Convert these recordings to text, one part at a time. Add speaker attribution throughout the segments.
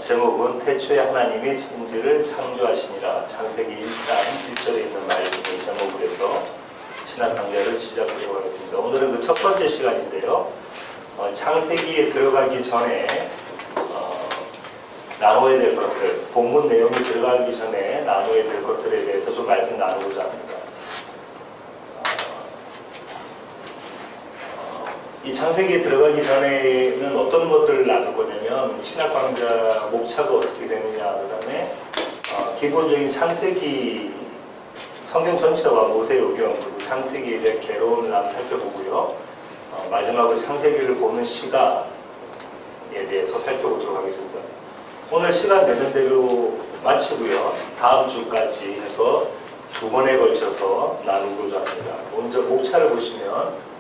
Speaker 1: 제목은 태초에 하나님이 천지를 창조하시니라. 창세기 1장 1절에 있는 말씀을 제목으로 해서 신학 강좌를 시작하도록 하겠습니다. 오늘은 그 첫 번째 시간인데요. 창세기에 들어가기 전에 나눠야 될 것들, 본문 내용이 들어가기 전에 나눠야 될 것들에 대해서 좀 말씀 나누고자 합니다. 이 창세기에 들어가기 전에는 어떤 것들을 나눌 거냐면 신학 강좌 목차가 어떻게 되느냐, 그 다음에 기본적인 창세기 성경 전체와 모세오경 그리고 창세기에 대한 개론을 한번 살펴보고요. 마지막으로 창세기를 보는 시각에 대해서 살펴보도록 하겠습니다. 오늘 시간 되는 대로 마치고요. 다음 주까지 해서 두 번에 걸쳐서 나누고자 합니다. 먼저 목차를 보시면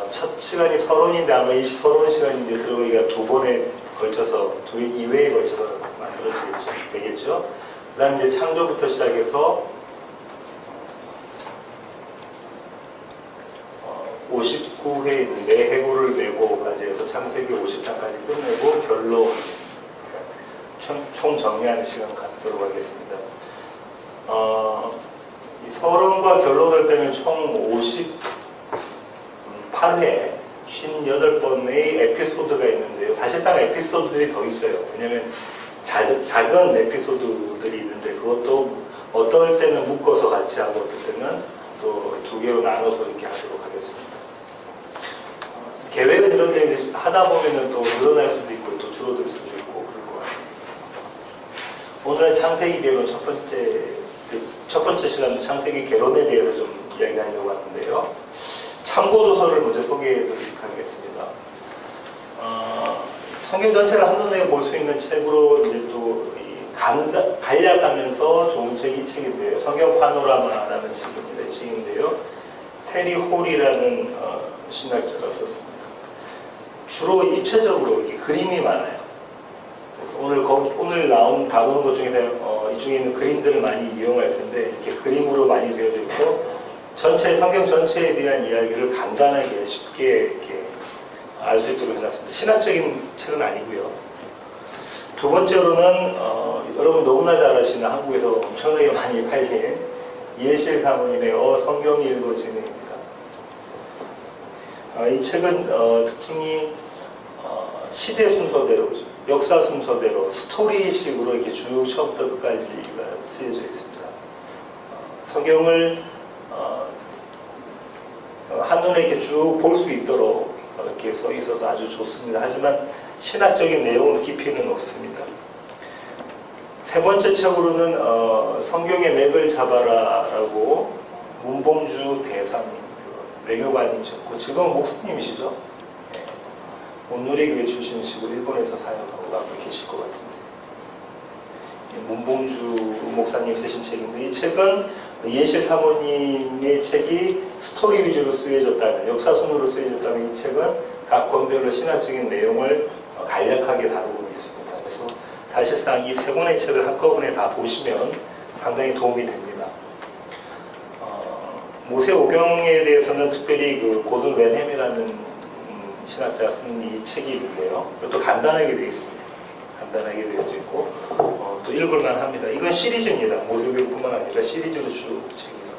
Speaker 1: 첫 시간이 서론인데 아마 이 서론 시간인데 들어가기가 두 번에 걸쳐서, 두 2회에 걸쳐서 되겠죠. 그 다음 이제 창조부터 시작해서 59회 있는데 해고를 메고까지 해서 창세기 50장까지 끝내고 결론, 총 정리하는 시간 갖도록 하겠습니다. 이 서론과 결론을 빼면 총 58회, 58번의 에피소드가 있는데요. 사실상 에피소드들이 더 있어요. 왜냐하면 작은 에피소드들이 있는데 그것도 어떨 때는 묶어서 같이 하고 어떨 때는 또 두 개로 나눠서 이렇게 하도록 하겠습니다. 계획은 이런데 이제 하다 보면은 또 늘어날 수도 있고 또 줄어들 수도 있고 그럴 것 같아요. 오늘은 창세기 개론 첫 번째 시간은 창세기 개론에 대해서 좀 이야기하려고 하는데요. 참고도서를 먼저 소개해드리도록 하겠습니다. 성경 전체를 한눈에 볼 수 있는 책으로 이제 또 간략하면서 좋은 책이 이 책인데요. 성경 파노라마라는 책입니다. 이 책인데요. 테리 홀이라는 신학자가 썼습니다. 주로 입체적으로 이렇게 그림이 많아요. 그래서 오늘 다루는 것 중에서 이 중에 있는 그림들을 많이 이용할 텐데 이렇게 그림으로 많이 되어져 있고 성경 전체에 대한 이야기를 간단하게 쉽게 이렇게 알 수 있도록 해놨습니다. 신학적인 책은 아니고요. 두 번째로는 여러분 너무나 잘 아시는 한국에서 엄청나게 많이 팔린 이해실 사모님의 성경이 읽어지는입니다. 이 책은 특징이 시대 순서대로, 역사 순서대로 스토리식으로 이렇게 쭉 처음부터 끝까지 쓰여져 있습니다. 성경을 한눈에 이렇게 쭉 볼 수 있도록 이렇게 써 있어서 아주 좋습니다. 하지만 신학적인 내용은 깊이는 없습니다. 세 번째 책으로는 성경의 맥을 잡아라라고 문봉주 대상 외교관님이셨고 지금은 목사님이시죠? 네. 온누리교회 출신이시고 일본에서 사역하고 가고 계실 것 같은데 문봉주 목사님 쓰신 책인데 이 책은 이해실 사모님의 책이 스토리 위주로 쓰여졌다면, 역사순으로 쓰여졌다면 이 책은 각 권별로 신학적인 내용을 간략하게 다루고 있습니다. 그래서 사실상 이 세 권의 책을 한꺼번에 다 보시면 상당히 도움이 됩니다. 모세오경에 대해서는 특별히 그 고든 웬햄이라는 신학자가 쓴 이 책이 있는데요. 이것도 간단하게 되어 있습니다. 간단하게 되어져 있고 또 읽을만 합니다. 이건 시리즈입니다. 모세오경뿐만 아니라 시리즈로 쭉 책이 있습니다.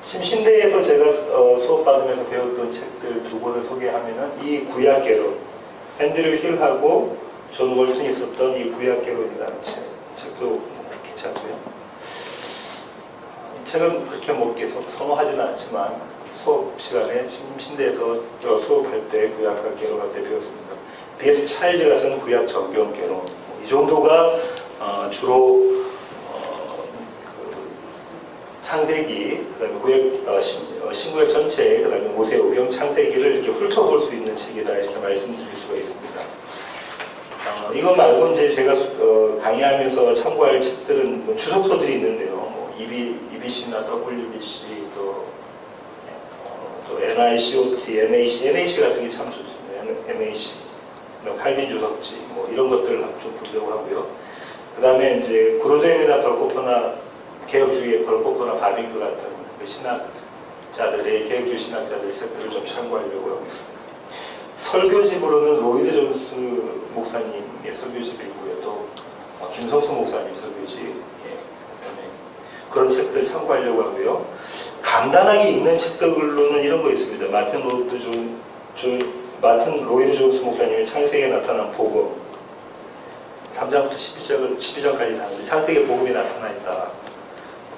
Speaker 1: 심신대에서 제가 수업받으면서 배웠던 책들 두 권을 소개하면은 이 구약개론, 앤드류 힐하고 존 월튼이 썼던 이 구약개론이라는 책도 괜찮고요. 이 책은 그렇게 뭐 계속 선호하지는 않지만 수업 시간에 심신대에서 수업할 때 구약과 개론할 때 배웠습니다. B.S. 차일드가 쓴 구약 정경 개론, 이 정도가 주로 창세기, 그다음에 신구약 전체, 그다음에 모세오경, 창세기를 이렇게 훑어볼 수 있는 책이다 이렇게 말씀드릴 수가 있습니다. 이것 말고 이제 제가 강의하면서 참고할 책들은 뭐 주석서들이 있는데요. 뭐 EBC나 WBC 또 NICOT, NAC 같은 게 참 좋습니다. NAC, 칼빈 주석지 뭐 이런 것들을 좀 보려고 하고요. 그 다음에 이제 그로뎀이나 벌코퍼나 개혁주의의 벌코퍼나 바빙크 같은 그 신학자들의 개혁주의 신학자들의 책들을 좀 참고하려고 하고 있습니다. 설교집으로는 로이드 존스 목사님의 설교집이고요. 또 김성수 목사님 설교집. 예, 그런 책들 참고하려고 하고요. 간단하게 읽는 책들로는 이런 거 있습니다. 마틴 로이드 존스 목사님의 창세기에 나타난 복음 3장부터 12장까지 나오는데 창세기에 복음이 나타나 있다.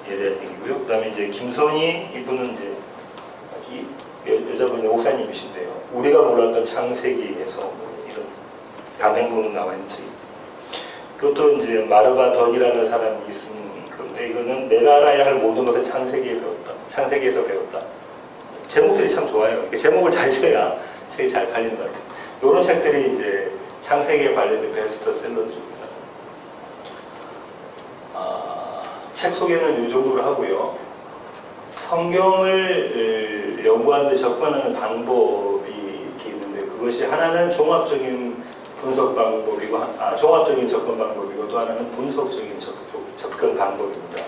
Speaker 1: 에 대한 얘기고요. 그 다음에 이제 김선희 이분은 이제 여자분이 목사님이신데요. 우리가 몰랐던 창세기에서 이런 단행본으로 나와 있는 책. 그것도 이제 마르바 던이라는 사람이 쓴 건데 이거는 내가 알아야 할 모든 것을 창세기에서 배웠다. 제목들이 참 좋아요. 제목을 잘 쳐야 책이 잘 팔리는 것 같아요. 이런 책들이 이제 창세기에 관련된 베스트셀러들입니다. 책 소개는 이 정도로 하고요. 성경을 연구하는 데 접근하는 방법이 이렇게 있는데 그것이 하나는 종합적인 분석 방법이고 종합적인 접근 방법이고 또 하나는 분석적인 접근 방법입니다.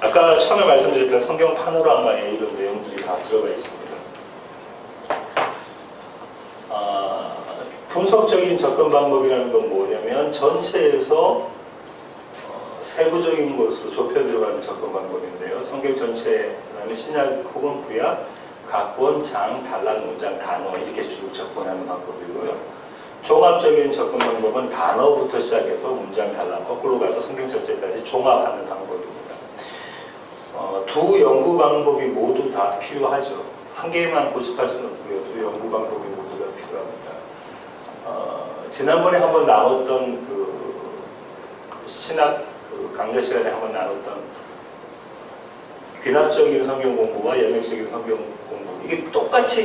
Speaker 1: 아까 처음에 말씀드렸던 성경 파노라마에 이런 내용들이 다 들어가 있습니다. 분석적인 접근 방법이라는 건 뭐냐면 전체에서 세부적인 것으로 좁혀 들어가는 접근 방법인데요. 성경 전체, 그다음에 신약 혹은 구약, 각 권, 장, 단락, 문장, 단어 이렇게 쭉 접근하는 방법이고요. 종합적인 접근 방법은 단어부터 시작해서 문장, 단락, 거꾸로 가서 성경 전체까지 종합하는 방법입니다. 두 연구 방법이 모두 다 필요하죠. 한 개만 고집할 수는 없고요. 두 연구 방법이 모두 다 필요합니다. 지난번에 한번 나눴던 그 신학 강좌 시간에 한번 나눴던 귀납적인 성경 공부와 연역적인 성경 공부 이게 똑같이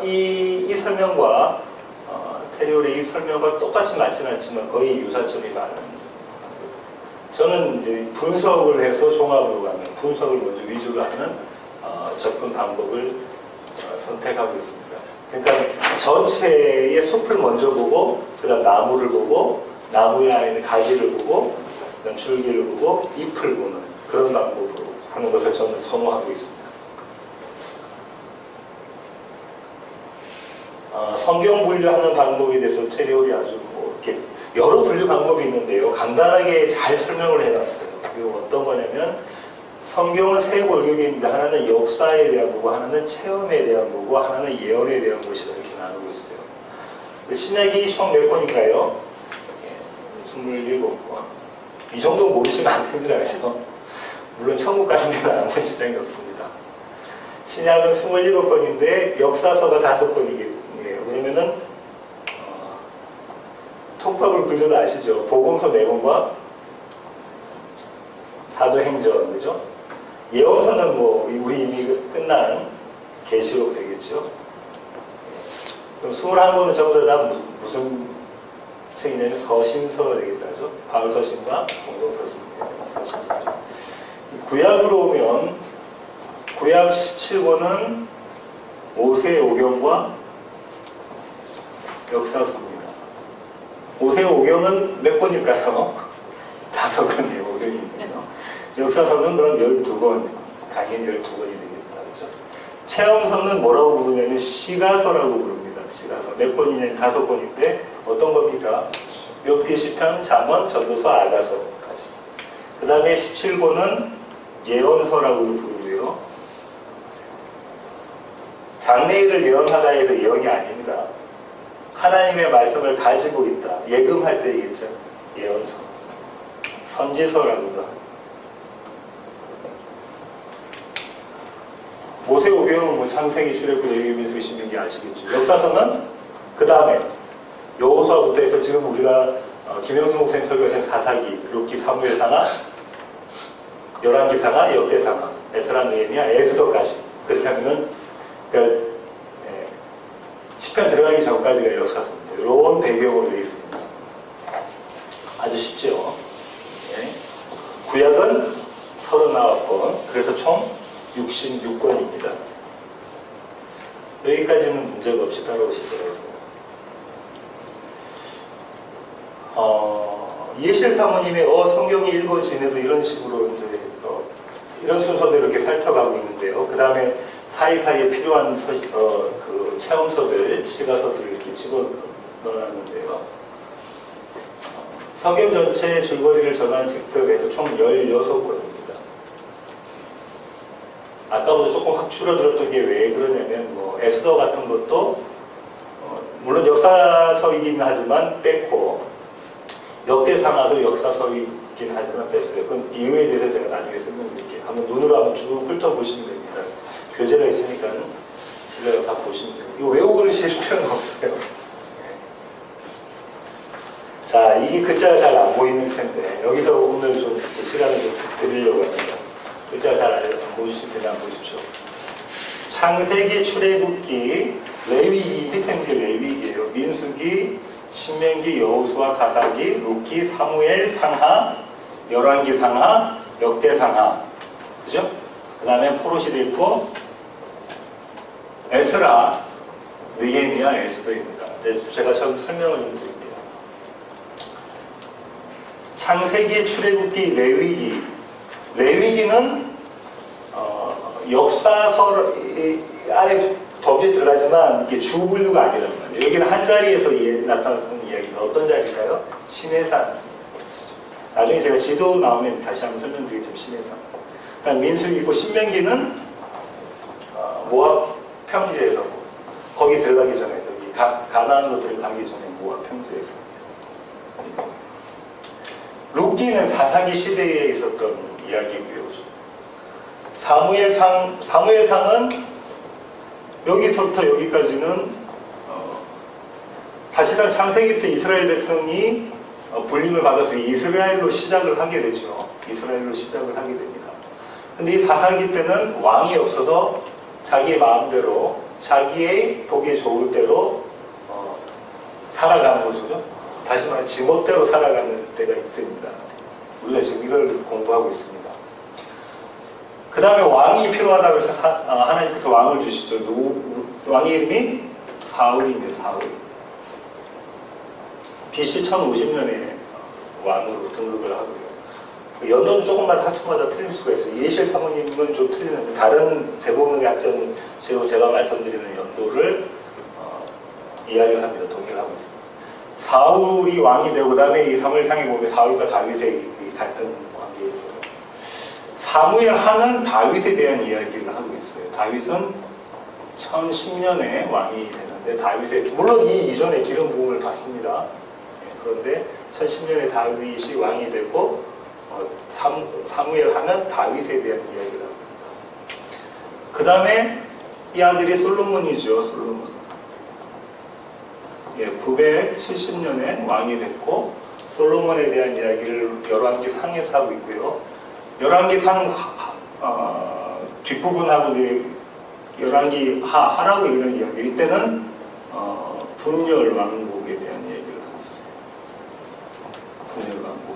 Speaker 1: 이 설명과 테리올의 이 설명과 똑같이 맞지는 않지만 거의 유사점이 많은 저는 이제 분석을 해서 종합으로 가는 분석을 먼저 위주로 하는 접근 방법을 선택하고 있습니다. 그러니까 전체의 숲을 먼저 보고 그다음 나무를 보고 나무에 안에 있는 가지를 보고 그다음 줄기를 보고 잎을 보는 그런 방법으로 하는 것을 저는 선호하고 있습니다. 성경 분류하는 방법에 대해서 테리올이 아주 이렇게 여러 분류 방법이 있는데요. 간단하게 잘 설명을 해놨어요. 그리고 어떤 거냐면 성경은 세 골격입니다. 하나는 역사에 대한 거고 하나는 체험에 대한 거고 하나는 예언에 대한 것이다 이렇게 나누고 있어요. 신약이 총 몇 권인가요? 27권. 이 정도 모르시면 안 됩니다. 그래서 물론 천국 가는 데는 아무 지장이 없습니다. 신약은 27권인데 역사서가 5권이겠네요. 왜냐면은 통합을 불려도 아시죠? 복음서 4권과 사도행전, 그죠? 예언서는 뭐 우리 이미 끝난 계시록 되겠죠. 그럼 21권은 전부 다 무슨 책이냐면 서신서가 되겠다죠. 바울서신과 공동서신이죠. 구약으로 오면 구약 17권은 모세오경과 역사서입니다. 모세오경은 몇 권일까요? 5권의 오경이네요. 역사서는 그럼 12권, 당연히 12권이 되겠다. 그렇죠? 체험서는 뭐라고 부르냐면 시가서라고 부릅니다. 시가서. 몇 권이냐면 5권인데 어떤 겁니까? 욥기, 시편, 잠언, 전도서, 아가서까지. 그 다음에 17권은 예언서라고 부르고요. 장래일을 예언하다 해서 예언이 아닙니다. 하나님의 말씀을 가지고 있다. 예금할 때이겠죠. 예언서. 선지서라고도 합니다. 모세오경은 뭐 창세기, 출애굽기, 레위기, 신명기 아시겠죠. 역사서는 그 다음에 여호수아부터 해서 지금 우리가 김영수 목사님 설교하신 사사기, 룻기, 사무엘상하, 열왕기상하, 역대상하, 에스라, 느헤미야, 에스더까지 그렇게 하면은 그러니까 시편 들어가기 전까지가 역사서입니다. 이런 배경으로 되어 있습니다. 아주 쉽죠. 네. 구약은 39권, 그래서 총 66권입니다. 여기까지는 문제가 없이 따라오실 거라고 생각합니다. 이해실 사모님의 성경이 읽어지네도 이런 식으로 이제 이런 순서대로 이렇게 살펴가고 있는데요. 그 다음에 사이사이에 필요한 그 체험서들, 시가서들을 이렇게 집어넣었는데요. 성경 전체의 줄거리를 전하는 책들에서 총 16권입니다. 아까보다 조금 확 줄어들었던 게 왜 그러냐면, 에스더 같은 것도, 물론 역사서이긴 하지만 뺐고, 역대상하도 역사서이긴 하지만 뺐어요. 그건 이유에 대해서 제가 나중에 설명드릴게요. 한번 눈으로 한번 쭉 훑어보시면 됩니다. 교재가 있으니까 집에 가서 보시면 돼요. 이거 외우고 그러실 필요는 없어요. 자, 이게 글자가 잘 안 보이는 텐데, 여기서 오늘 좀 이렇게 시간을 좀 드리려고 합니다. 글자가 잘 안 보이실 텐데 한번 보십시오. 창세기, 출애굽기, 레위기, 밑에 게 레위기예요. 민수기, 신명기, 여호수아, 사사기, 룻기, 사무엘, 상하, 열왕기 상하, 역대 상하. 그죠? 그 다음에 포로시도 있고, 에스라, 느헤미야, 에스더입니다. 제가 좀 설명을 좀 드릴게요. 창세기, 출애굽기, 레위기. 레위기는 역사서 안에 범죄에 들어가지만 이게 주 분류가 아니란 말이에요. 여기는 한 자리에서 나타나는 이야기가 어떤 자리일까요? 시내산. 나중에 제가 지도 나오면 다시 한번 설명드리겠지만 시내산. 그다음 민수기고 신명기는 모압 평지에서 거기 들어가기 전에 저기 가나안으로 들어가기 전에 모압 평지에서. 룻기는 사사기 시대에 있었던 이야기고요. 사무엘상은 여기서부터 여기까지는 사실상 창세기부터 이스라엘 백성이 불림을 받아서 이스라엘로 시작을 하게 되죠. 이스라엘로 시작을 하게 됩니다. 근데 이 사사기 때는 왕이 없어서 자기의 마음대로 자기의 보기 좋을 대로 살아가는 거죠. 다시 말해 지멋대로 살아가는 때가 있습니다. 우리가 지금 이걸 공부하고 있습니다. 그 다음에 왕이 필요하다고 해서 하나님께서 왕을 주시죠. 왕의 이름이 사울입니다. 사울. BC 1050년에 왕으로 등극을 하고요. 그 연도는 조금마다 학초마다 틀릴 수가 있어요. 예실 사모님은 좀 틀리는데 다른 대부분의 학자는 제가 말씀드리는 연도를 이야기를 합니다. 동의를 하고 있습니다. 사울이 왕이 되고 그 다음에 이 사무엘상에 보면 사울과 다윗의 갈등 관계예요. 사무엘 하는 다윗에 대한 이야기를 하고 있어요. 다윗은 1010년에 왕이 되는데 다윗의 물론 이 이전에 기름 부음을 받습니다. 그런데 1010년에 다윗이 왕이 되고 사무엘 하는 다윗에 대한 이야기를 합니다. 그 다음에 이 아들이 솔로몬이죠. 솔로몬. 970년에 왕이 됐고 솔로몬에 대한 이야기를 열왕기 상에서 하고 있고요. 열왕기 상 뒷부분하고 열왕기 하라고 이런 이야기. 이때는 분열 왕국에 대한 얘기를 하고 있어요. 분열 왕국.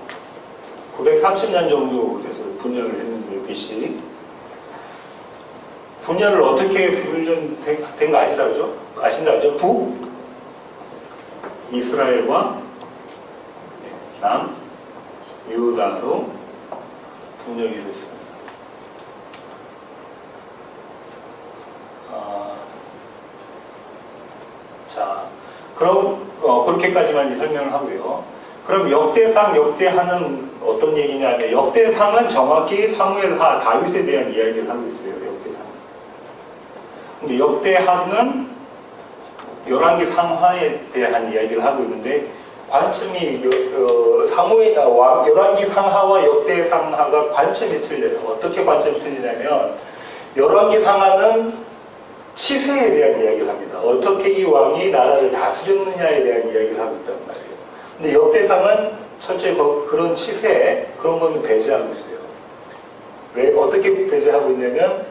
Speaker 1: 930년 정도 돼서 분열을 했는데 BC. 분열을 어떻게 분열된 거 아신다죠? 북 이스라엘과 남 유다로 분열이 됐습니다. 자, 그럼 그렇게까지만 설명을 하고요. 그럼 역대하는 어떤 얘기냐면 역대상은 정확히 사무엘하 다윗에 대한 이야기를 하고 있어요. 역대상. 근데 역대하는 열왕기 상하에 대한 이야기를 하고 있는데 관점이 열왕기 상하와 역대 상하가 관점이 틀려요. 어떻게 관점이 틀리냐면 열왕기 상하는 치세에 대한 이야기를 합니다. 어떻게 이 왕이 나라를 다스렸느냐에 대한 이야기를 하고 있단 말이에요. 근데 역대상은 철저히 그런 치세, 그런 건 배제하고 있어요. 왜 어떻게 배제하고 있냐면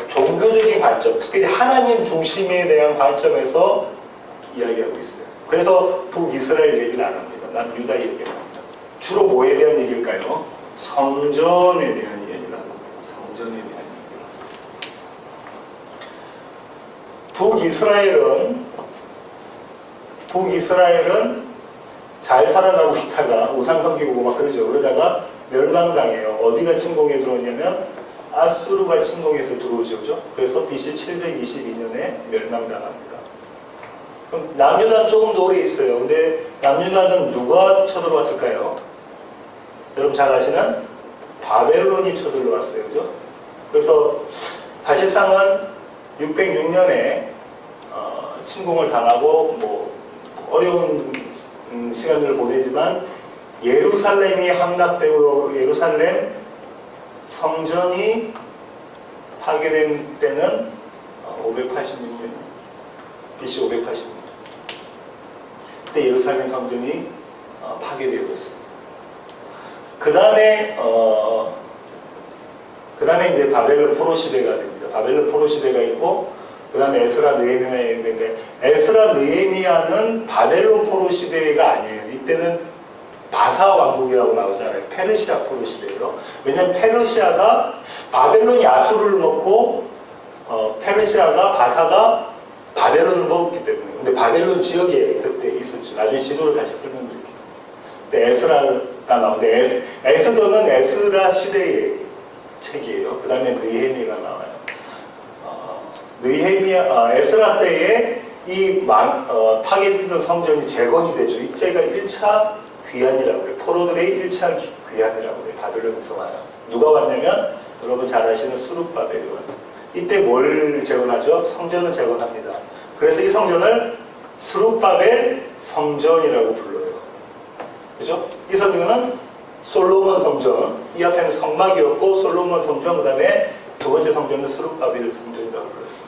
Speaker 1: 종교적인 관점, 특별히 하나님 중심에 대한 관점에서 이야기하고 있어요. 그래서 북이스라엘 얘기는 안 합니다. 난 유다 얘기를 합니다. 주로 뭐에 대한 얘기일까요? 성전에 대한 이야기를 합니다. 성전에 대한 얘기를 합니다. 북이스라엘은 잘 살아가고 있다가 우상 섬기고 막 그러죠. 그러다가 멸망당해요. 어디가 침공에 들어오냐면 아수르가 침공해서 들어오죠. 그죠? 그래서 BC 722년에 멸망당합니다. 그럼 남유다는 조금 더 오래 있어요. 근데 남유다는 누가 쳐들어왔을까요? 여러분 잘 아시는 바벨론이 쳐들어왔어요. 그죠? 그래서 사실상은 606년에 침공을 당하고 뭐 어려운 시간을 보내지만 예루살렘이 함락되고 예루살렘 성전이 파괴된 때는 586년, BC 586년. 그때 예루살렘 성전이 파괴되었어요. 그 다음에 이제 바벨론 포로 시대가 됩니다. 바벨론 포로 시대가 있고, 그 다음에 에스라 느헤미야가 있는데, 에스라 느헤미야는 바벨론 포로 시대가 아니에요. 이때는 바사 왕국이라고 나오잖아요. 페르시아 포로 시대예요. 왜냐하면 페르시아가 바벨론이 아수르를 먹고 페르시아가 바사가 바벨론을 먹었기 때문에. 근데 바벨론 지역에 그때 있었죠. 나중에 지도를 다시 설명드릴게요. 근데 에스라가 나오는데 에스더는 에스라 시대의 책이에요. 그 다음에 느헤미야가 나와요. 에스라 때에 이 파괴되던 성전이 재건이 되죠. 이때가 1차 귀환이라고 해요. 포로들의 1차 귀환이라고 해요. 바벨론에서 와요. 누가 왔냐면 여러분 잘 아시는 수룹바벨이 와요. 이때 뭘 재건하죠? 성전을 재건합니다. 그래서 이 성전을 수룹바벨 성전이라고 불러요. 그죠? 이 성전은 솔로몬 성전, 이 앞에는 성막이었고 솔로몬 성전, 그 다음에 두 번째 성전은 수룹바벨 성전이라고 불렀어요.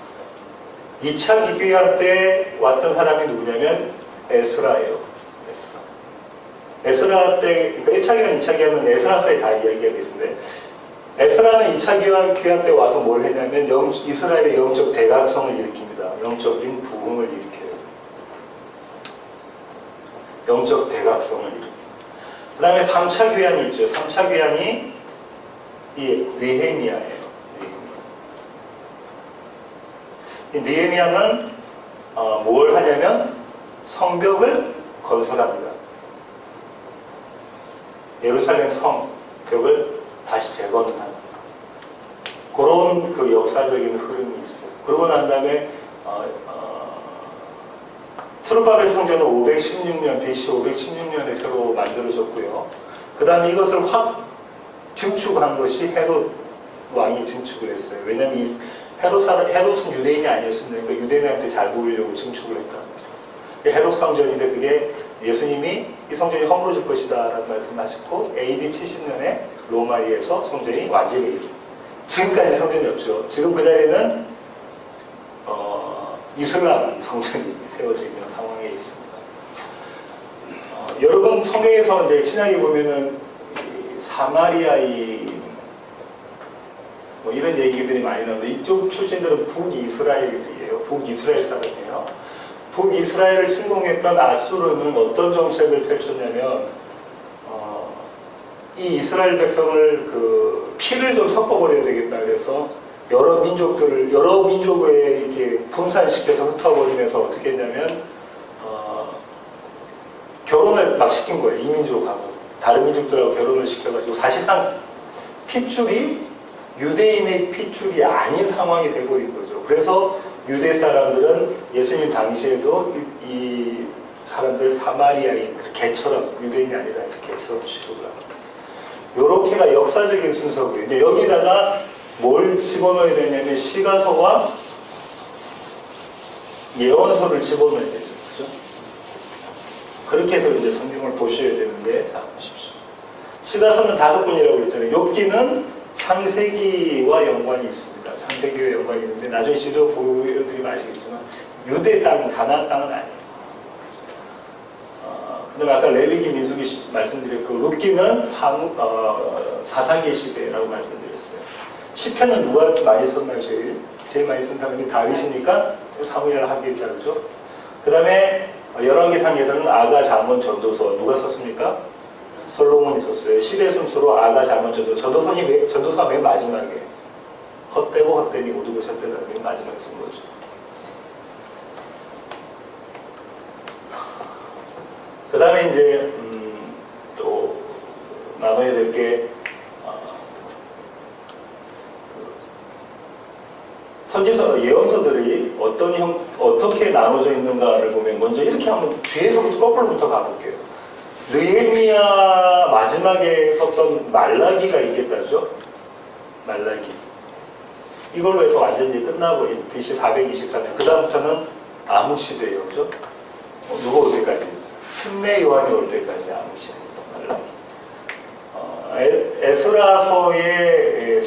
Speaker 1: 2차 귀환 때 왔던 사람이 누구냐면 에스라예요. 에스라 때, 그러니까 1차 기환, 2차 기환은 에스라서에 다 이야기가 있는데, 에스라는 2차 기환 때 와서 뭘 했냐면 이스라엘의 영적 대각성을 일으킵니다. 영적인 부흥을 일으켜요. 영적 대각성을 일으킵니다. 그 다음에 3차 귀환이 있죠. 3차 귀환이 이 느헤미야예요. 이 느헤미야는 뭘 하냐면 성벽을 건설합니다. 예루살렘 성벽을 다시 재건하는 그런 그 역사적인 흐름이 있어요. 그러고 난 다음에 스룹바벨 성전은 516년, BC 516년에 새로 만들어졌고요. 그 다음에 이것을 확 증축한 것이 헤롯 왕이 증축을 했어요. 왜냐하면 이 헤롯은 유대인이 아니었으니까 유대인한테 잘 보이려고 증축을 했다는 거죠. 헤롯 성전인데 그게 예수님이 이 성전이 허물어질 것이다 라는 말씀하셨고 AD 70년에 로마에서 성전이 완전히 지금까지 성전이 없죠. 지금 그 자리는 이슬람 성전이 세워져 있는 상황에 있습니다. 여러분 성경에서 이제 신약에 보면은 사마리아인 뭐 이런 얘기들이 많이 나오는데 이쪽 출신들은 북이스라엘이에요. 북이스라엘 사람이에요. 북이스라엘을 침공했던 아수르는 어떤 정책을 펼쳤냐면 이 이스라엘 백성을 그 피를 좀 섞어버려야 되겠다 그래서 여러 민족을 이렇게 분산시켜서 흩어버리면서 어떻게 했냐면 결혼을 막 시킨 거예요. 이 민족하고 다른 민족들하고 결혼을 시켜가지고 사실상 핏줄이 유대인의 핏줄이 아닌 상황이 돼버린 거죠. 그래서 유대 사람들은 예수님 당시에도 이 사람들 사마리아인 개처럼 유대인이 아니라 해서 개처럼 취급을 합니다. 요렇게가 역사적인 순서고요. 이제 여기다가 뭘 집어넣어야 되냐면 시가서와 예언서를 집어넣어야 되죠. 그렇죠? 그렇게 해서 이제 성경을 보셔야 되는데, 자, 보십시오. 시가서는 5권이라고 그랬잖아요. 욥기는 창세기와 연관이 있습니다. 창세기와 연관이 있는데, 나중에 지도 보여드리면 아시겠지만, 유대 땅, 가나안 땅은 아니에요. 그 다음에 아까 레위기, 민수기 말씀드렸고, 룻기는 사사기 시대라고 말씀드렸어요. 시편은 누가 많이 썼나요? 제일 많이 쓴 사람이 다윗이니까 사무엘 하기를 그죠? 그 다음에 열왕기상에서는 아가, 잠언, 전도서 누가 썼습니까? 솔로몬이 썼어요. 시대 순서로 아가, 잠언, 전도서. 전도서가 맨 마지막에 헛되고 헛되니 모두 고쳤다는 게 마지막에 쓴 거죠. 그 다음에 이제 또 나눠야 될 게 선지서 예언서들이 어떻게 나눠져 있는가를 보면 먼저 이렇게 한번 뒤에서부터 거꾸로부터 가볼게요. 느헤미야 마지막에 썼던 말라기가 있겠다죠. 말라기. 이걸로 해서 완전히 끝나버린 BC 424년. 그 다음부터는 암흑 시대예요, 그죠? 누가 올 때까지? 침례 요한이 올 때까지 암흑 시대. 말라기. 에스라서의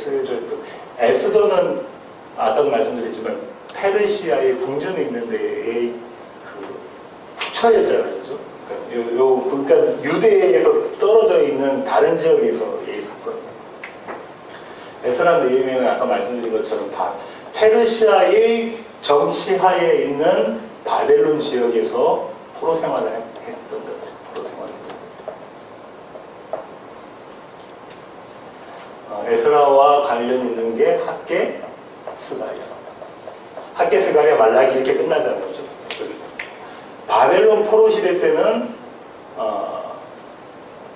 Speaker 1: 에스더는 아까도 말씀드렸지만 페르시아의 궁전에 있는데 그 후처였잖아요, 그죠? 그러니까 유대에서 떨어져 있는 다른 지역에서의 사건이에요. 에스라 느헤미야는 아까 말씀드린 것처럼 페르시아의 정치하에 있는 바벨론 지역에서 포로 생활을 했던 자들, 포로 생활을. 에스라와 관련 있는 게 학계 스가랴. 학계 스가랴 말라기 이렇게 끝나잖아요, 그렇죠? 바벨론 포로 시대 때는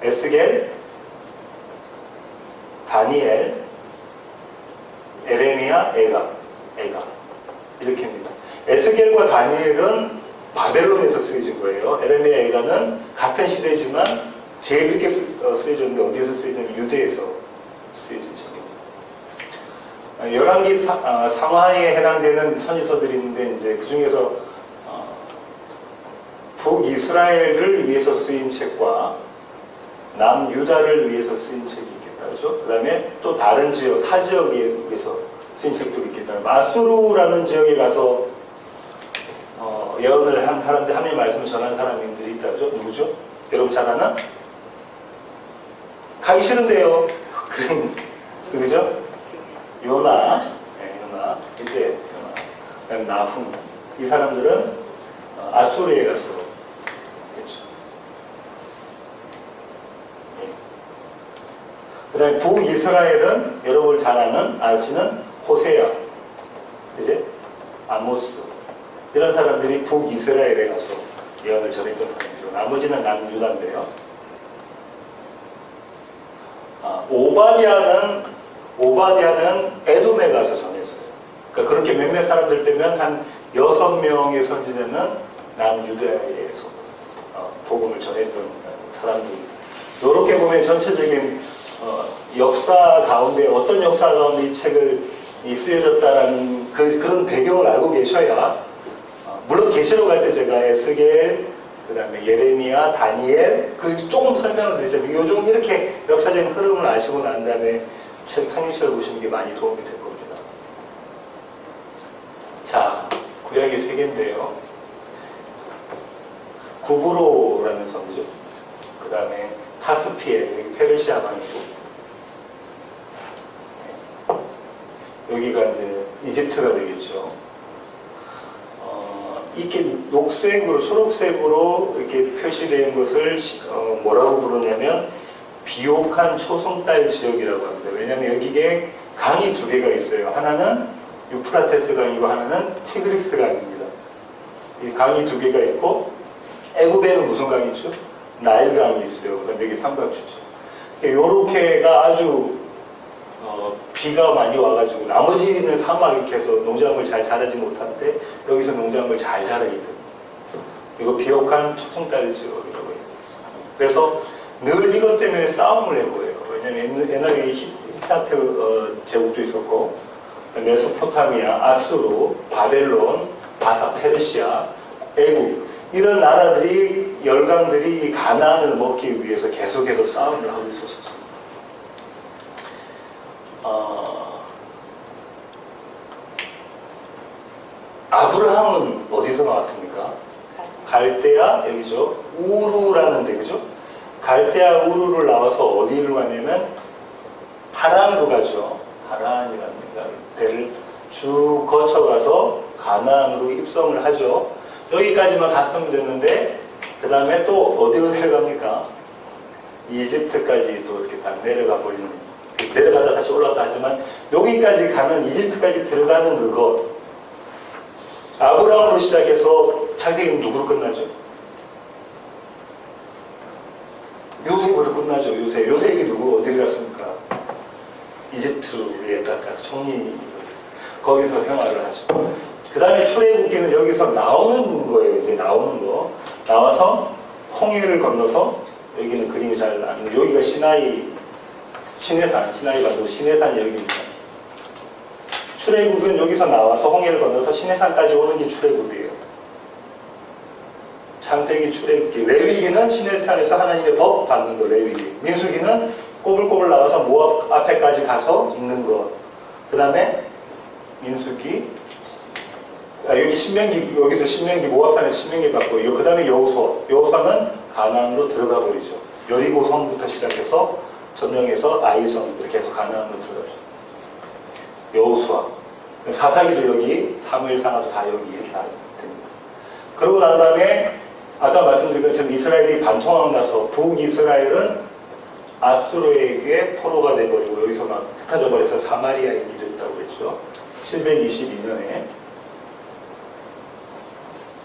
Speaker 1: 에스겔, 다니엘, 에레미야, 에가 이렇게입니다. 에스겔과 다니엘은 바벨론에서 쓰여진 거예요. 에레미야, 에가는 같은 시대지만 제일 늦게 쓰여졌는데 어디서 쓰여졌냐면 유대에서 쓰여진 책입니다. 열왕기 상하에 해당되는 선지서들이 있는데 이제 그 중에서 북이스라엘을 위해서 쓰인 책과 남유다를 위해서 쓰인 책이 있겠다, 그죠? 그 다음에 또 다른 지역, 타 지역에 위해서 쓰인 책도 있겠다. 마수르라는 지역에 가서 예언을 한 사람들, 하나님의 말씀을 전하는 사람들이 있다, 그죠? 누구죠? 여러분 잘 아나? 가기 싫은데요. 그죠? 요나, 요나, 이때 요나, 그다음 나훔. 이 사람들은 아수르에 가서 했죠. 그 다음에 북이스라엘은 여러분 잘 아시는 호세야, 이제 아모스, 이런 사람들이 북이스라엘에 가서 예언을 전했던 사람이고, 나머지는 남유다인데요. 오바댜는 에돔에 가서 전했어요. 그러니까 그렇게 몇몇 사람들 빼면 한 6명의 선지자는 남유다에서 복음을 전했던 사람들입니다. 이렇게 보면 전체적인 역사 가운데, 어떤 역사 가운데 이 책을 쓰여졌다라는 그런 배경을 알고 계셔야, 물론 계시록 할 때 제가 에스겔, 그 다음에 예레미야, 다니엘, 조금 설명을 드리자면, 요즘 이렇게 역사적인 흐름을 아시고 난 다음에 성경책을 보시는 게 많이 도움이 될 겁니다. 자, 구약이 3개인데요. 구브로라는 섬이죠. 그 다음에 카스피에, 여기 페르시아 방이고, 여기가 이제 이집트가 되겠죠. 이렇게 녹색으로, 초록색으로 이렇게 표시된 것을 뭐라고 부르냐면 비옥한 초승달 지역이라고 합니다. 왜냐하면 여기에 강이 2개가 있어요. 하나는 유프라테스 강이고 하나는 티그리스 강입니다. 이 강이 2개가 있고, 애굽에는 무슨 강이 있죠? 나일 강이 있어요. 그다음에 여기 삼각주죠. 요렇게가 아주 비가 많이 와가지고 나머지는 사막이 해서 농작물 잘 자라지 못하는데 여기서 농작물 잘 자라거든요. 이거 비옥한 초승달 지역이라고 해요. 그래서 늘 이것 때문에 싸움을 해보여요. 왜냐면 옛날에 히타트 제국도 있었고, 메소포타미아, 아수르, 바벨론, 바사, 페르시아, 애굽, 이런 나라들이, 열강들이 이 가나안을 먹기 위해서 계속해서 싸움을 하고 있었어요. 아브라함은 어디서 나왔습니까? 갈대아, 여기죠. 우르라는 데, 그죠? 갈대아 우르를 나와서 어디를 가냐면 하란으로 가죠. 하란이라는 데를 쭉 거쳐가서 가나안으로 입성을 하죠. 여기까지만 갔으면 됐는데, 그 다음에 또 어디로 내려갑니까? 이집트까지 또 이렇게 딱 내려가 버리는, 내려가다 다시 올라갔다 하지만 여기까지 가면 이집트까지 들어가는 그것, 아브라함으로 시작해서 창세기는 누구로 끝나죠? 요셉으로 끝나죠. 요셉이 누구 어디를 갔습니까? 이집트에 가서 총리였어요. 거기서 생활을 하죠. 그 다음에 출애굽기는 여기서 나오는 거예요. 이제 나오는 거. 나와서 홍해를 건너서 여기는 그림이 잘 나오는데 여기가 시내산, 시나이 반도 시내산이 여기입니다. 출애굽은 여기서 나와서 홍해를 건너서 시내산까지 오는 게 출애굽이에요. 창세기, 출애굽기, 레위기는 시내산에서 하나님의 법 받는 거, 레위기. 민수기는 꼬불꼬불 나와서 모압 앞에까지 가서 있는 거. 그 다음에 민수기, 여기 신명기, 여기서 신명기, 모압산에서 신명기 받고, 그 다음에 여호수아는 가나안으로 들어가 버리죠. 여리고 성부터 시작해서 점령해서 아이성 이렇게 해서 가나안으로 들어가죠. 여호수아, 사사기도 여기, 사무엘상하도 다 여기 이렇게 됩니다. 그러고 난 다음에 아까 말씀드린 것처럼 이스라엘이 반통하고 나서 북이스라엘은 아수르에게 포로가 돼버리고 여기서 막 흩어져 버려서 사마리아인이 됐다고 했죠. 722년에.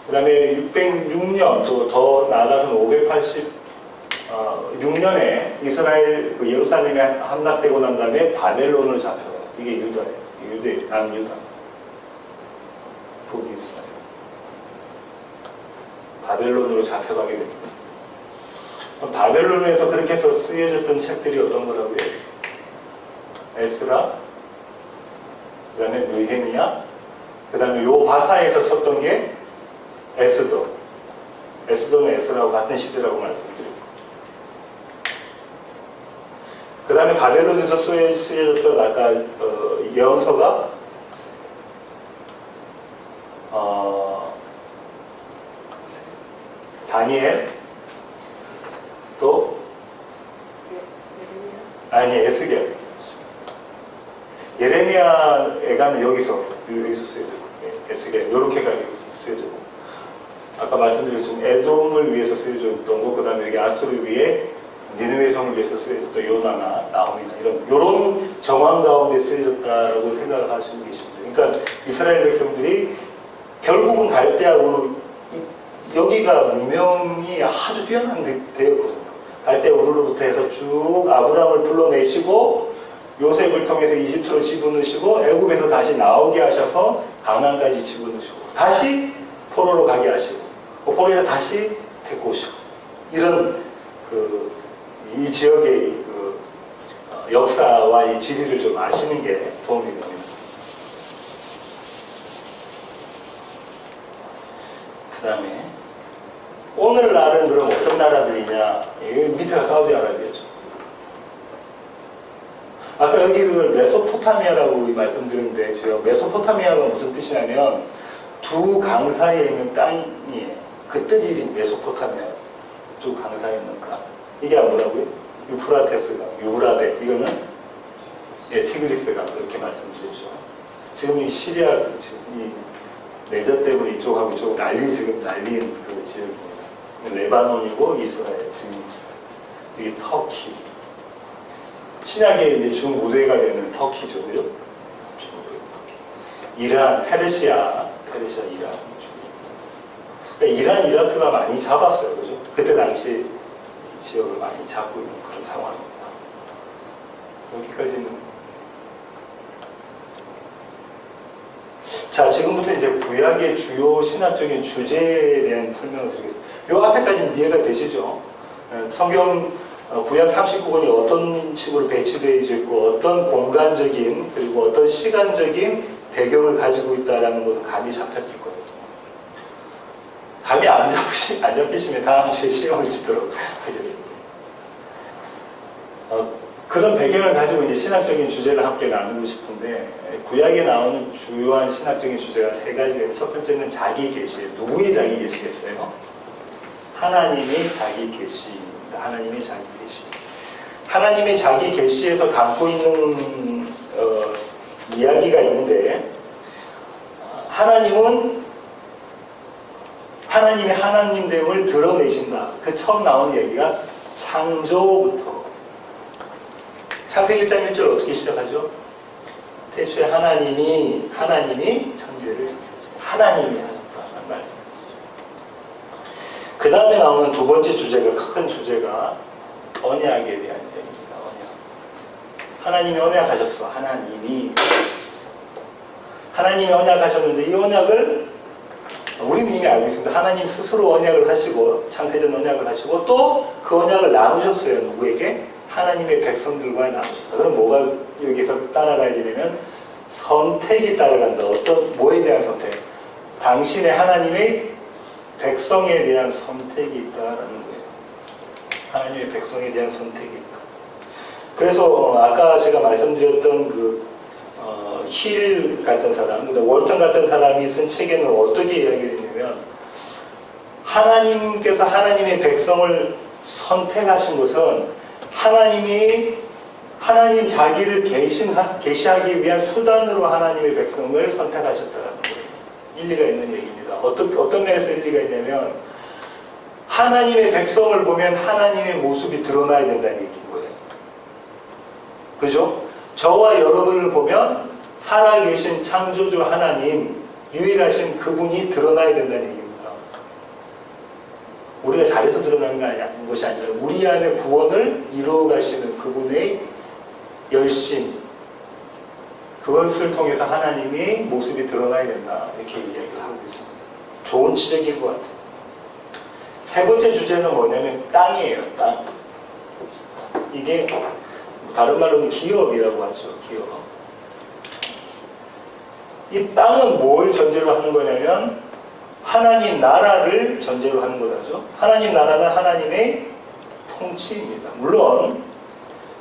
Speaker 1: 그 다음에 606년, 또 더 나아가서는 586년에 이스라엘 그 예루살렘에 함락되고 난 다음에 바벨론을 잡혀가요. 이게 유다예요. 남유다. 북이스라엘. 바벨론으로 잡혀가게 됩니다. 바벨론에서 그렇게 해서 쓰여졌던 책들이 어떤 거라고요? 에스라, 그 다음에 느헤미야, 그 다음에 요 바사에서 썼던 게 에스더. 에스더는 에스라하고 같은 시대라고 말씀드렸고. 그 다음에 바벨론에서 쓰여졌던 아까 예언서가 다니엘, 또 에스겔. 예레미야에가는 여기서 쓰여졌고, 에스겔 요렇게 쓰여졌고, 아까 말씀드렸지만 에돔을 위해서 쓰여졌던 거, 그 다음에 여기 아수르 위에 니느웨 성을 위해서 쓰여졌던 요나나 나홈이나 이런 정황 가운데 쓰여졌다라고 생각을 하시고 계십니다. 그러니까 이스라엘 백성들이 결국은 갈대아우르, 여기가 문명이 아주 뛰어난 데였거든요. 갈대아우르로부터 해서 쭉 아브라함을 불러내시고 요셉을 통해서 이집트로 집어넣으시고 애굽에서 다시 나오게 하셔서 가나안까지 집어넣으시고 다시 포로로 가게 하시고 포로에서 다시 데리고 오시고 이런 이 지역의 역사와 이 지리를 좀 아시는 게 도움이 됩니다. 그 다음에 오늘날은 그럼 어떤 나라들이냐? 여기 밑에가 사우디아라비아죠. 아까 여기를 메소포타미아라고 말씀드렸는데 제가 메소포타미아가 무슨 뜻이냐면 두 강 사이에 있는 땅이에요. 그 뜻이 메소포타미아. 두 강 사이에 있는 땅. 이게 뭐라고요? 유프라테스강, 유브라데. 이거는 티그리스강 그렇게 말씀드렸죠. 지금 이 시리아 지금 이 내전 때문에 이쪽하고 이쪽은 지금 난리인 그 지역입니다. 레바논이고 이스라엘, 지금 이게 터키. 신약의 이제 중무대가 되는 터키죠, 그죠? 이란, 페르시아, 이란. 그러니까 이란, 이라크가 많이 잡았어요, 그죠? 그때 당시 이 지역을 많이 잡고 있는 그런 상황입니다. 여기까지는. 자, 지금부터 이제 구약의 주요 신학적인 주제에 대한 설명을 드리겠습니다. 요 앞에까지는 이해가 되시죠? 성경 구약 39권이 어떤 식으로 배치되어 있고 어떤 공간적인 그리고 어떤 시간적인 배경을 가지고 있다는 것은 감이 잡혔을 거예요. 감이 안 잡히시면 다음 주에 시험을 치도록 하겠습니다. 그런 배경을 가지고 이제 신학적인 주제를 함께 나누고 싶은데 구약에 나오는 주요한 신학적인 주제가 세 가지예요. 첫 번째는 자기 계시. 누구의 자기 계시겠어요? 하나님의 자기 계시입니다. 하나님의 자기 계시. 하나님의 자기 계시에서 담고 있는 이야기가 있는데 하나님은 하나님의 하나님됨을 드러내신다. 그 처음 나온 얘기가 창조부터 창세기 1장 1절 어떻게 시작하죠? 태초에 하나님이 천지를 하나님이 하셨다는 말씀이죠. 그 다음에 나오는 두 번째 주제가 큰 주제가 언약에 대한 얘기입니다. 언약. 하나님이 언약하셨어. 하나님이 언약하셨는데 이 언약을 우리는 이미 알고 있습니다. 하나님 스스로 언약을 하시고 창세전 언약을 하시고 또 그 언약을 나누셨어요. 누구에게? 하나님의 백성들과 나누셨다. 그럼 뭐가 여기서 따라가야 되냐면 선택이 따라간다. 어떤 뭐에 대한 선택? 당신의 하나님의 백성에 대한 선택이 있다라는 거예요. 하나님의 백성에 대한 선택이 있다. 그래서 아까 제가 말씀드렸던 힐 같은 사람, 월턴 같은 사람이 쓴 책에는 어떻게 이야기했냐면 하나님께서 하나님의 백성을 선택하신 것은 하나님 자기를 계시하기 위한 수단으로 하나님의 백성을 선택하셨다는 거예요. 일리가 있는 얘기입니다. 어떤 면에서 일리가 있냐면 하나님의 백성을 보면 하나님의 모습이 드러나야 된다는 얘기인 거예요. 그죠? 저와 여러분을 보면 살아계신 창조주 하나님, 유일하신 그분이 드러나야 된다는 얘기입니다. 우리가 잘해서 드러나는 것이 아니라 우리 안에 구원을 이루어 가시는 그분의 열심, 그것을 통해서 하나님의 모습이 드러나야 된다. 이렇게 이야기를 하고 있습니다. 좋은 지적인 것 같아요. 세 번째 주제는 뭐냐면 땅이에요. 땅. 이게 다른 말로는 기업이라고 하죠. 기업. 이 땅은 뭘 전제로 하는 거냐면 하나님 나라를 전제로 하는 거죠. 하나님 나라는 하나님의 통치입니다. 물론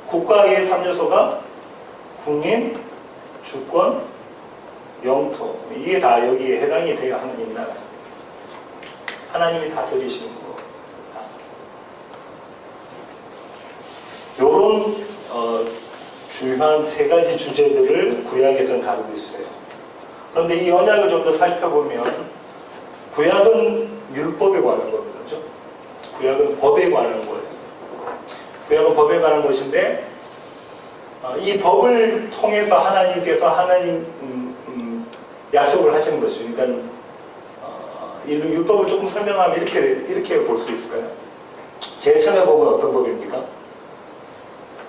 Speaker 1: 국가의 3요소가 국민, 주권, 영토, 이게 다 여기에 해당이 돼야 하나님 나라. 하나님이 다스리시는 거. 요런 주요한 세 가지 주제들을 구약에서는 다루고 있어요. 그런데 이 언약을 좀 더 살펴보면 구약은 율법에 관한 겁니다. 그렇죠? 구약은 법에 관한 거예요. 구약은 법에 관한 것인데 이 법을 통해서 하나님께서 약속을 하시는 것이죠. 그러니까 이 율법을 조금 설명하면 이렇게 볼 수 있을까요? 제일 처음에 법은 어떤 법입니까?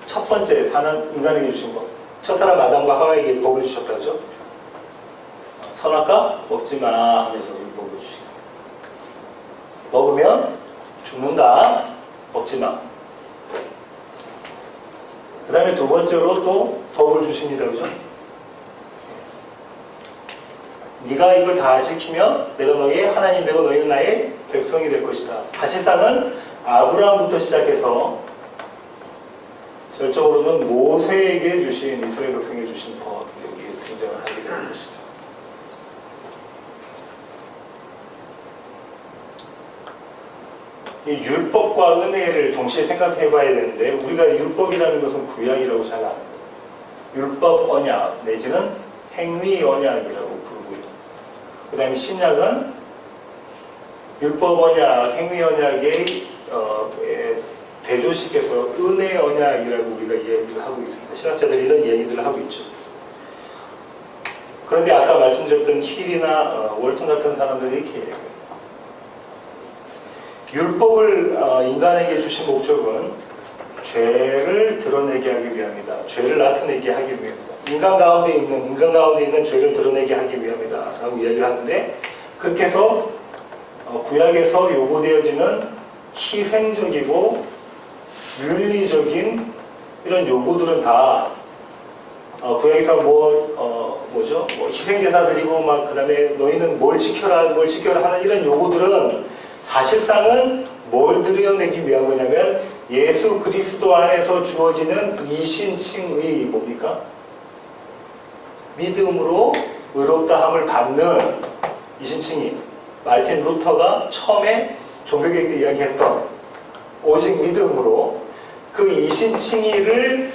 Speaker 1: 첫 번째 인간에게 주신 법. 첫사람 아담과 하와에게 법을 주셨다죠. 선악과 먹지 마 하면서 법을 주시고 먹으면 죽는다. 먹지 마. 그 다음에 두 번째로 또 법을 주십니다. 그죠? 네가 이걸 다 지키면 내가 너희의 하나님 되고 너희는 나의 백성이 될 것이다. 사실상은 아브라함부터 시작해서 절적으로는 모세에게 주신 이스라엘 백성에게 주신 법 여기에 등장을 하게 되는 것이죠. 이 율법과 은혜를 동시에 생각해 봐야 되는데 우리가 율법이라는 것은 구약이라고 잘 압니다. 율법 언약 내지는 행위 언약이라고 부르고요. 그 다음에 신약은 율법 언약, 행위 언약의 대조시켜서 은혜 언약이라고 우리가 이야기를 하고 있습니다. 신학자들이 이런 얘기들을 하고 있죠. 그런데 아까 말씀드렸던 힐이나 월턴 같은 사람들이 이렇게 얘기해요. 율법을 인간에게 주신 목적은 죄를 드러내게 하기 위함이다. 죄를 나타내게 하기 위함이다. 인간 가운데 있는 죄를 드러내게 하기 위함이다. 라고 이야기를 하는데 그렇게 해서 구약에서 요구되어지는 희생적이고 윤리적인 이런 요구들은 다 구약에서 희생제사 드리고 그 다음에 너희는 뭘 지켜라 하는 이런 요구들은 사실상은 뭘 드러내기 위한 거냐면 예수 그리스도 안에서 주어지는 이신칭의 뭡니까? 믿음으로 의롭다함을 받는 이신칭의 말틴 루터가 처음에 종교개혁 때 이야기했던 오직 믿음으로 그 이신칭의를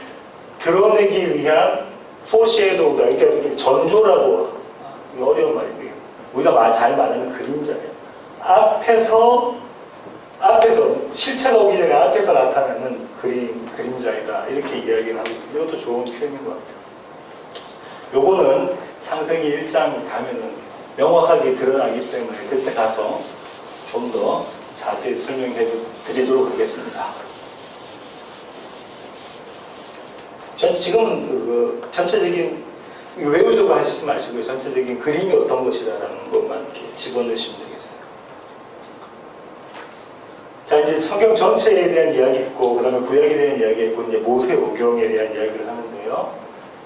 Speaker 1: 드러내기 위한 포시에도우다. 그러니까 전조라고 어려운 말인데 우리가 잘 말하는 그림자예요. 앞에서 실체가 오기 전에 앞에서 나타나는 그림자이다. 이렇게 이야기를 하고 있습니다. 이것도 좋은 표현인 것 같아요. 요거는 창세기 1장 가면은 명확하게 드러나기 때문에 그때 가서 좀 더 자세히 설명해 드리도록 하겠습니다. 전 지금은 전체적인 이거 외우려고 하시지 마시고요. 전체적인 그림이 어떤 것이다라는 것만 이렇게 집어넣으시면 되겠어요. 자, 이제 성경 전체에 대한 이야기 했고, 그 다음에 구약에 대한 이야기 했고, 이제 모세오경에 대한 이야기를 하는데요.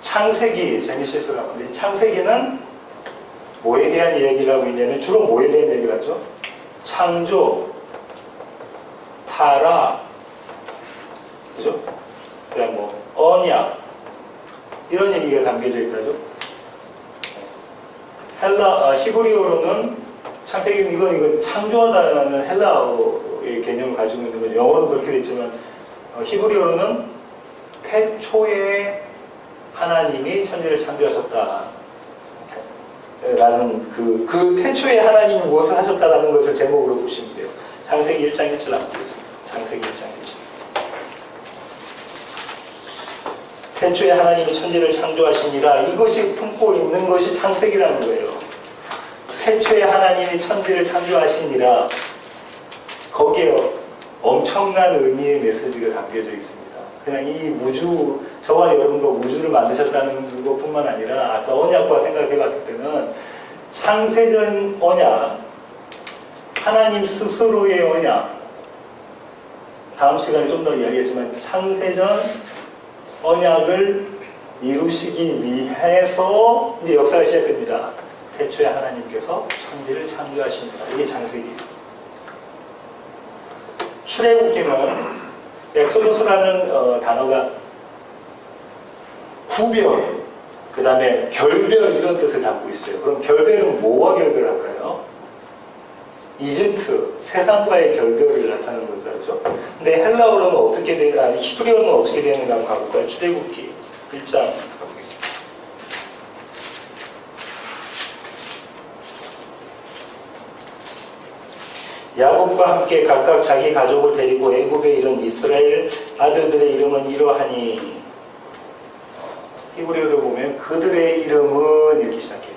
Speaker 1: 창세기, 제네시스가 하는데, 창세기는 뭐에 대한 이야기를 하고 있냐면, 주로 뭐에 대한 이야기를 하죠? 창조, 타락, 그죠? 그냥 뭐, 언약, 이런 얘기가 담겨져 있다죠. 히브리어로는 창세기, 이건 창조하다는 헬라어의 개념을 가지고 있는 거죠. 영어는 그렇게 돼 있지만, 히브리어로는 태초에 하나님이 천지를 창조하셨다. 라는 그 태초에 하나님이 무엇을 하셨다라는 것을 제목으로 보시면 돼요. 창세기 1장 1절 남기겠습니다. 창세기 1장 1절. 태초에 하나님이 천지를 창조하시니라. 이것이 품고 있는 것이 창세기라는 거예요. 태초에 하나님이 천지를 창조하시니라. 거기에 엄청난 의미의 메시지가 담겨져 있습니다. 그냥 이 우주, 저와 여러분과 우주를 만드셨다는 것뿐만 아니라 아까 언약과 생각해 봤을 때는 창세전 언약, 하나님 스스로의 언약, 다음 시간에 좀 더 이야기했지만 창세전 언약을 이루시기 위해서 이제 역사가 시작됩니다. 태초에 하나님께서 천지를 창조하십니다. 이게 창세기예요. 출애굽기는 엑소도스라는 단어가 구별, 그 다음에 결별 이런 뜻을 담고 있어요. 그럼 결별은 뭐와 결별할까요? 이집트, 세상과의 결별을 나타내는 것을 하죠. 근데 헬라어로는 어떻게 히브리어는 어떻게 되는가 한번 가볼까요? 출애굽기 1장 가보겠습니다. 야곱과 함께 각각 자기 가족을 데리고 애굽에 이른 이스라엘 아들들의 이름은 이러하니, 히브리어로 보면 그들의 이름은 이렇게 시작해요.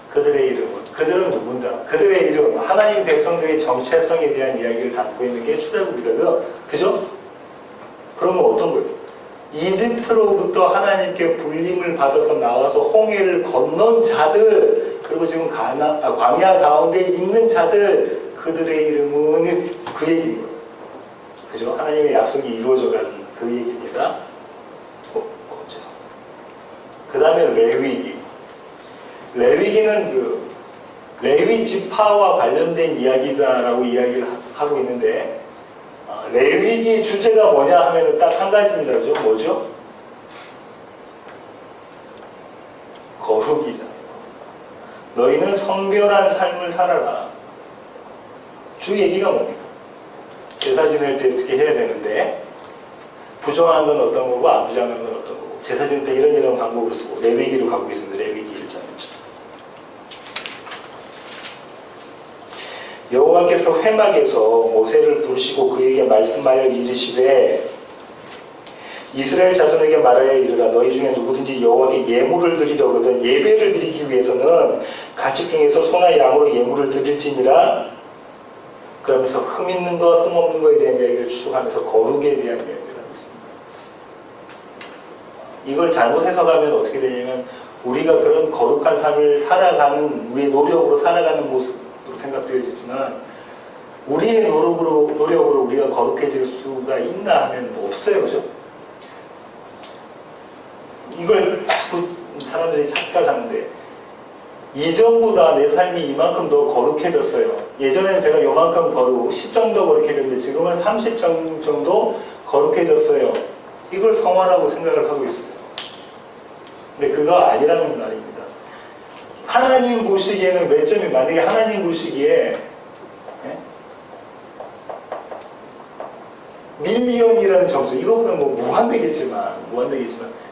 Speaker 1: 그들의 이름은, 그들은 누군가, 그들의 이름, 하나님 백성들의 정체성에 대한 이야기를 담고 있는 게 출애굽이다. 그죠? 그러면 어떤 거예요? 이집트로부터 하나님께 불림을 받아서 나와서 홍해를 건넌 자들, 그리고 지금 광야 가운데 있는 자들, 그들의 이름은 그 얘기인 거예요. 그죠? 하나님의 약속이 이루어져가는 그 얘기입니다. 그 다음에 레위기. 레위기는 레위 지파와 관련된 이야기다라고 이야기를 하고 있는데, 레위기 주제가 뭐냐 하면은 딱 한 가지입니다. 그죠? 뭐죠? 거룩이잖아요. 너희는 성별한 삶을 살아라. 주 얘기가 뭡니까? 제사 지낼 때 어떻게 해야 되는데, 부정한 건 어떤 거고 안 부정한 건 어떤 거고, 제사 지낼 때 이런 방법을 쓰고, 레위기로 가고 있습니다. 레위기 1장이죠. 여호와께서 회막에서 모세를 부르시고 그에게 말씀하여 이르시되, 이스라엘 자손에게 말하여 이르라. 너희 중에 누구든지 여호와께 예물을 드리려거든 예배를 드리기 위해서는 가축 중에서 소나 양으로 예물을 드릴지니라. 그러면서 흠 있는 것, 흠 없는 것에 대한 이야기를 추구하면서 거룩에 대한 이야기를 하고 있습니다. 이걸 잘못 해석하면 어떻게 되냐면, 우리가 그런 거룩한 삶을 살아가는, 우리의 노력으로 살아가는 모습으로 생각되어지지만, 우리의 노력으로 우리가 거룩해질 수가 있나 하면 뭐 없어요. 그죠? 이걸 자꾸 사람들이 착각하는데, 이전보다 내 삶이 이만큼 더 거룩해졌어요. 예전에는 제가 요만큼 10 정도 거룩해졌는데 지금은 30 정도 거룩해졌어요. 이걸 성화라고 생각을 하고 있어요. 근데 그거 아니라는 말입니다. 하나님 보시기에는 몇 점이, 만약에 하나님 보시기에 밀리언이라는 점수, 이거보다 뭐 무한되겠지만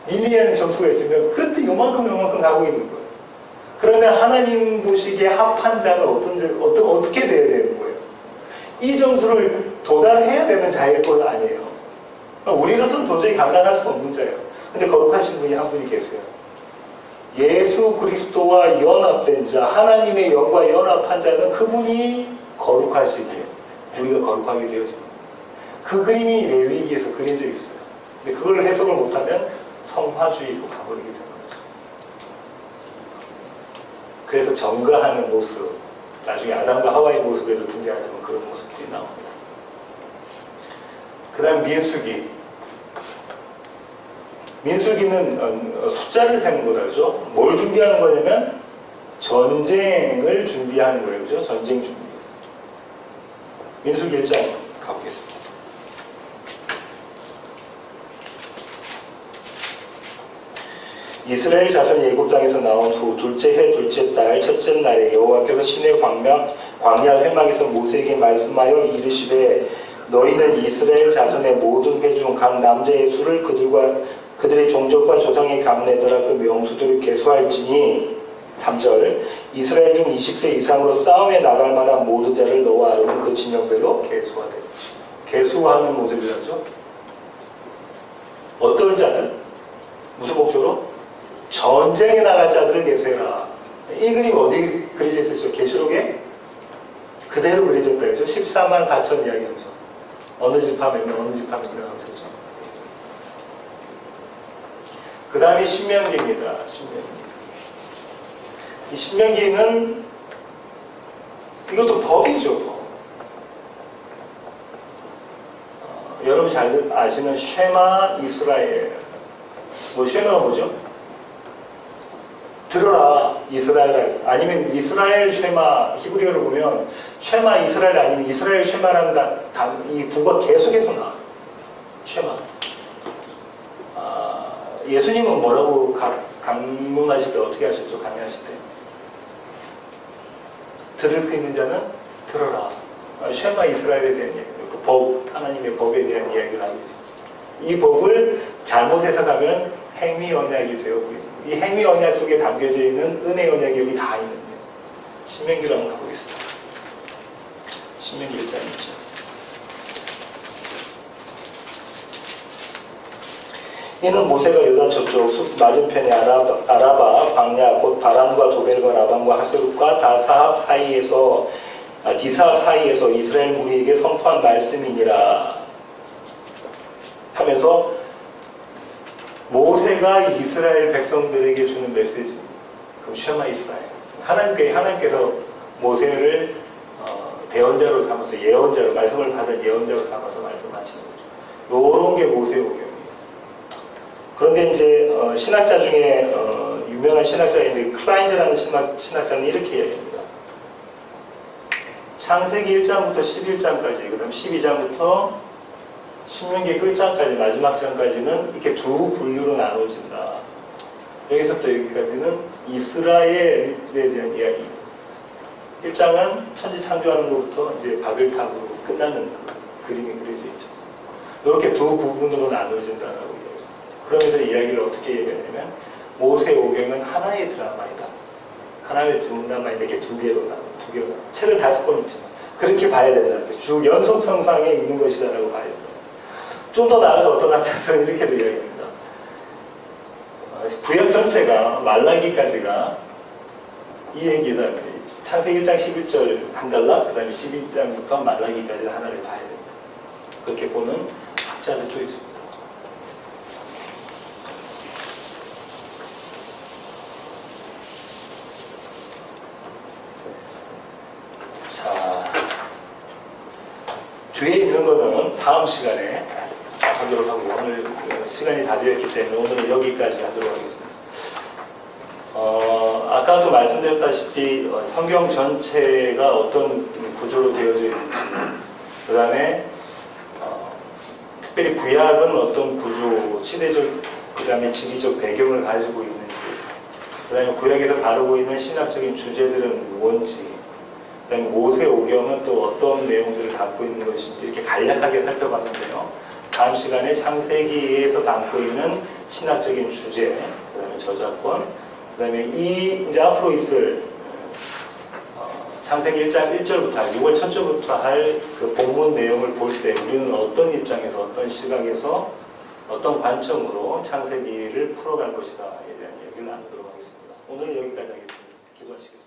Speaker 1: 밀리언 점수가 있으면 그때 요만큼 가고 있는 거예요. 그러면 하나님 보시기에 합한 자는 어떻게 돼야 되는 거예요? 이 점수를 도달해야 되는 자일 건 아니에요. 우리로서는 도저히 감당할 수 없는 자예요. 근데 거룩하신 분이 한 분이 계세요. 예수 그리스도와 연합된 자, 하나님의 영과 연합한 자는 그분이 거룩하시기에 우리가 거룩하게 되어집니다. 그 그림이 레위기에서 그려져 있어요. 근데 그걸 해석을 못하면 성화주의로 가버리게 되는 거죠. 그래서 전가하는 모습, 나중에 아담과 하와의 모습에도 등장하지만 그런 모습들이 나옵니다. 그 다음 민수기. 민수기는 숫자를 세는 거다, 그죠? 뭘 준비하는 거냐면 전쟁을 준비하는 거예요, 그죠? 전쟁 준비. 민수기 1장 가보겠습니다. 이스라엘 자손이 애굽 땅에서 나온 후 둘째 해 둘째 달 첫째 날에 여호와께서 시내 광야 회막에서 모세에게 말씀하여 이르시되 너희는 이스라엘 자손의 모든 회 중 각 남자의 수를 그들의 종족과 조상의 감내더라 그 명수들을 계수할지니 3절 이스라엘 중 20세 이상으로 싸움에 나갈 만한 모든 자를 너와 아론은 그 진영별로 계수하되. 계수하는 모습이라죠. 어떤 자들? 무슨 목적으로? 전쟁에 나갈 자들을 계수해라. 이 그림 어디 그려져 있었죠? 계시록에 그대로 그려졌다. 그죠? 14만 4천 이야기하면서 어느 지파 몇 명, 어느 지파 몇 명 하면서. 그 다음에 신명기입니다. 이 신명기는 이것도 법이죠. 법. 여러분 잘 아시는 쉐마 이스라엘. 쉐마가 뭐죠? 들어라 이스라엘. 아니면 이스라엘 쉐마. 히브리어를 보면 쉐마 이스라엘 아니면 이스라엘 쉐마라는 이 구가 계속해서 나와요. 쉐마. 예수님은 뭐라고 강론하실 때 어떻게 하셨죠? 강의하실 때 들을 그 있는 자는 들어라. 쉐마 이스라엘에 대한 이야기, 그 법, 하나님의 법에 대한 이야기를 하고 있습니다. 이 법을 잘못 해석하면 행위 언약이 되었고요. 이 행위 언약 속에 담겨져 있는 은혜 언약이 여기 다 있는데 신명기로 한번 가보겠습니다. 신명기 1장 1절. 이는 모세가 요단 저쪽 숲 맞은편에 아라바 광야 곧 바란과 도벨과 라반과 하세룹과 디사합 사이에서 이스라엘 무리에게 선포한 말씀이니라 하면서 모세가 이스라엘 백성들에게 주는 메시지. 그럼 쉐마 이스라엘. 하나님께서 모세를 대언자로 삼아서 예언자로 말씀을 받은 예언자로 삼아서 말씀하시는 거죠. 요런 게 모세오경이에요. 그런데 이제 신학자 중에 유명한 신학자인데 클라인즈라는 신학자는 이렇게 이야기합니다. 창세기 1장부터 11장까지, 그 다음 12장부터 신명기 끝장까지, 마지막 장까지는 이렇게 두 분류로 나눠진다. 여기서부터 여기까지는 이스라엘에 대한 이야기. 1장은 천지 창조하는 것부터 이제 바벨탑으로 끝나는 그 그림이 그려져 있죠. 이렇게 두 부분으로 나눠진다라고. 그러면서 이야기를 어떻게 얘기하냐면 모세 오경은 하나의 드라마이다. 하나의 드라마인데 이렇게 두 개로 나눠. 책은 5권 있지만 그렇게 봐야 된다. 주 연속성상에 있는 것이다라고 봐야 된다. 좀 더 나아가서 어떤 학자들은 이렇게도 이야기합니다. 구약 전체가 말라기까지가 이 얘기다. 창세기 1장 11절 한 달라. 그 다음에 12장부터 말라기까지 하나를 봐야 된다. 그렇게 보는 학자들도 있습니다. 뒤에 있는 거는 다음 시간에 하도록 하고 오늘 시간이 다 되었기 때문에 오늘은 여기까지 하도록 하겠습니다. 아까도 말씀드렸다시피 성경 전체가 어떤 구조로 되어져 있는지, 그 다음에 특별히 구약은 어떤 구조, 시대적, 그 다음에 지리적 배경을 가지고 있는지, 그 다음에 구약에서 다루고 있는 신학적인 주제들은 뭔지, 그 다음에 모세 오경은 또 어떤 내용들을 담고 있는 것인지 이렇게 간략하게 살펴봤는데요. 다음 시간에 창세기에서 담고 있는 신학적인 주제, 그 다음에 저작권, 그 다음에 이제 앞으로 있을 창세기 1장 1절부터 6월 첫 주부터 할 그 본문 내용을 볼 때 우리는 어떤 입장에서, 어떤 시각에서, 어떤 관점으로 창세기를 풀어갈 것이다에 대한 얘기를 나누도록 하겠습니다. 오늘은 여기까지 하겠습니다. 기도하시겠습니다.